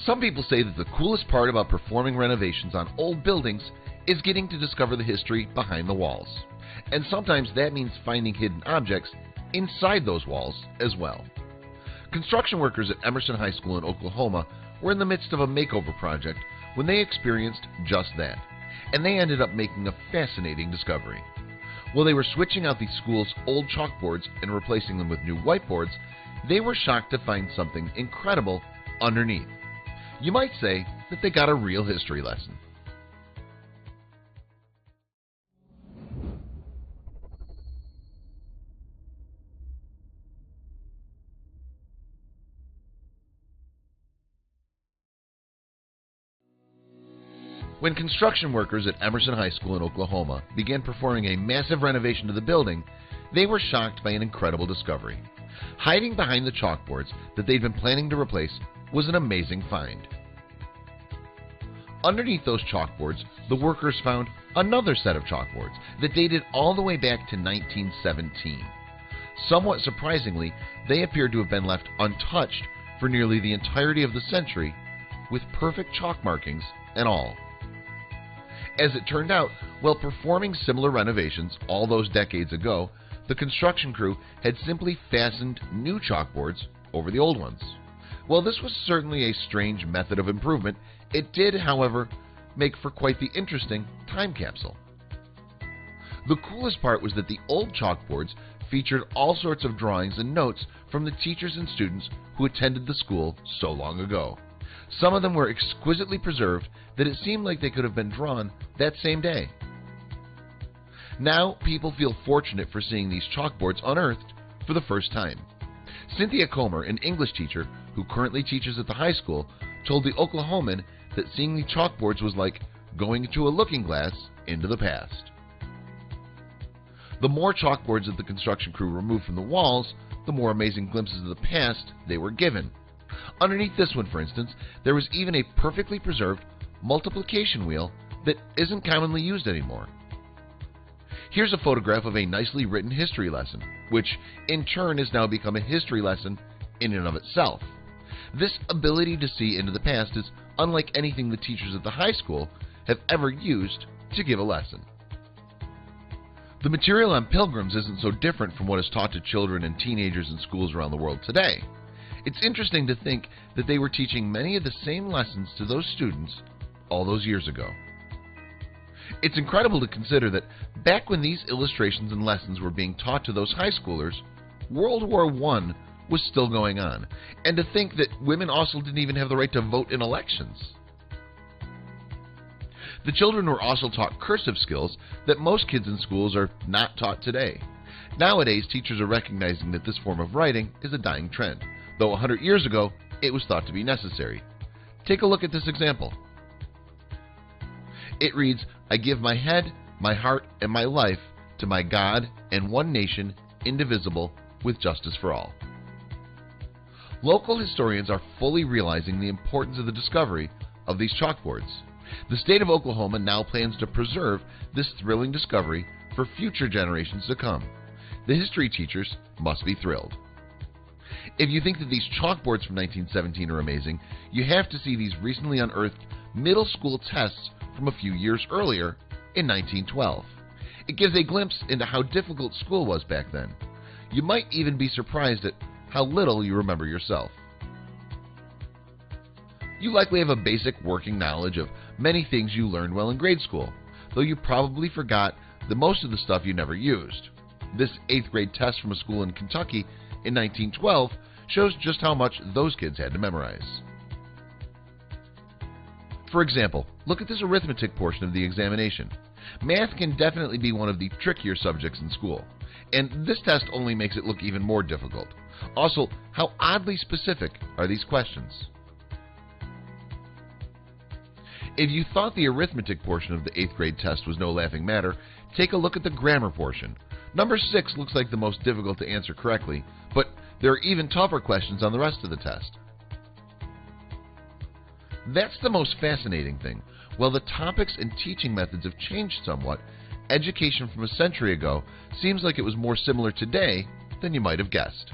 Some people say that the coolest part about performing renovations on old buildings is getting to discover the history behind the walls. And sometimes that means finding hidden objects inside those walls as well. Construction workers at Emerson High School in Oklahoma were in the midst of a makeover project when they experienced just that, and they ended up making a fascinating discovery. While they were switching out the school's old chalkboards and replacing them with new whiteboards, they were shocked to find something incredible underneath. You might say that they got a real history lesson. When construction workers at Emerson High School in Oklahoma began performing a massive renovation to the building, they were shocked by an incredible discovery. Hiding behind the chalkboards that they'd been planning to replace was an amazing find. Underneath those chalkboards, the workers found another set of chalkboards that dated all the way back to 1917. Somewhat surprisingly, they appeared to have been left untouched for nearly the entirety of the century, with perfect chalk markings and all. As it turned out, while performing similar renovations all those decades ago, the construction crew had simply fastened new chalkboards over the old ones. While this was certainly a strange method of improvement, it did, however, make for quite the interesting time capsule. The coolest part was that the old chalkboards featured all sorts of drawings and notes from the teachers and students who attended the school so long ago. Some of them were exquisitely preserved that it seemed like they could have been drawn that same day. Now, people feel fortunate for seeing these chalkboards unearthed for the first time. Cynthia Comer, an English teacher who currently teaches at the high school, told the Oklahoman that seeing the chalkboards was like going into a looking glass into the past. The more chalkboards that the construction crew removed from the walls, the more amazing glimpses of the past they were given. Underneath this one, for instance, there was even a perfectly preserved multiplication wheel that isn't commonly used anymore. Here's a photograph of a nicely written history lesson, which in turn has now become a history lesson in and of itself. This ability to see into the past is unlike anything the teachers at the high school have ever used to give a lesson. The material on pilgrims isn't so different from what is taught to children and teenagers in schools around the world today. It's interesting to think that they were teaching many of the same lessons to those students all those years ago. It's incredible to consider that back when these illustrations and lessons were being taught to those high schoolers, World War I was still going on, and to think that women also didn't even have the right to vote in elections. The children were also taught cursive skills that most kids in schools are not taught today. Nowadays, teachers are recognizing that this form of writing is a dying trend, though 100 years ago, it was thought to be necessary. Take a look at this example. It reads, "I give my head, my heart, and my life to my God and one nation, indivisible, with justice for all." Local historians are fully realizing the importance of the discovery of these chalkboards. The state of Oklahoma now plans to preserve this thrilling discovery for future generations to come. The history teachers must be thrilled. If you think that these chalkboards from 1917 are amazing, you have to see these recently unearthed middle school tests from a few years earlier in 1912. It gives a glimpse into how difficult school was back then. You might even be surprised at how little you remember yourself. You likely have a basic working knowledge of many things you learned while in grade school, though you probably forgot the most of the stuff you never used. This 8th grade test from a school in Kentucky in 1912 shows just how much those kids had to memorize. For example, look at this arithmetic portion of the examination. Math can definitely be one of the trickier subjects in school, and this test only makes it look even more difficult. Also, how oddly specific are these questions? If you thought the arithmetic portion of the 8th grade test was no laughing matter, take a look at the grammar portion. Number 6 looks like the most difficult to answer correctly, but there are even tougher questions on the rest of the test. That's the most fascinating thing. While the topics and teaching methods have changed somewhat, education from a century ago seems like it was more similar today than you might have guessed.